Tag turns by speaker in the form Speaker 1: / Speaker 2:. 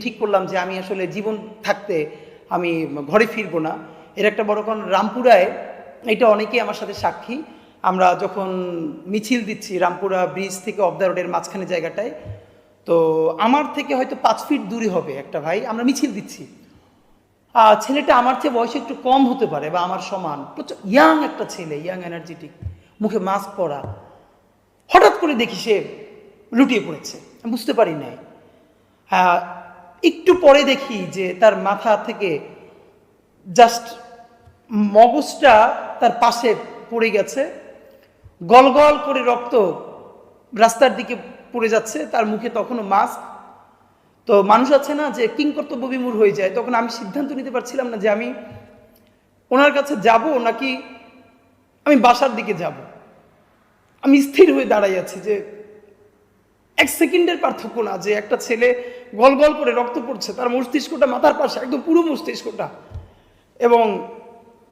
Speaker 1: ঠিক করলাম যে আমি আসলে জীবন থাকতে আমি ঘরে ফিরবো না। এর একটা বড় কারণ রামপুরায়, এটা অনেকেই আমার সাথে সাক্ষী, আমরা যখন মিছিল দিচ্ছি রামপুরা ব্রিজ থেকে অফ দ্য রোডের মাঝখানে জায়গাটায়, তো আমার থেকে হয়তো 5 ফিট দূরে হবে একটা ভাই, আমরা মিছিল দিচ্ছি। ছেলেটা আমার চেয়ে বয়সে একটু কম হতে পারে বা আমার সমান, প্রচুর ইয়াং একটা ছেলে, ইয়াং এনার্জেটিক, মুখে মাস্ক পরা। হঠাৎ করে দেখি সে লুটিয়ে পড়েছে, আমি বুঝতে পারি নাই। একটু পরে দেখি যে তার মাথা থেকে জাস্ট মগজটা তার পাশে পড়ে গেছে, গল গল করে রক্ত রাস্তার দিকে পড়ে যাচ্ছে, তার মুখে তখনও মাস্ক। তো মানুষ আছে না যে কিংকর্তব্য বিমূঢ় হয়ে যায়, তখন আমি সিদ্ধান্ত নিতে পারছিলাম না যে আমি ওনার কাছে যাব নাকি আমি বাসার দিকে যাব। আমি স্থির হয়ে দাঁড়াই আছি যে 1 সেকেন্ডের পার্থক্য না, যে একটা ছেলে গল গল করে রক্ত পড়ছে, তার মস্তিষ্কটা মাথার পাশে, একদম পুরো মস্তিষ্কটা, এবং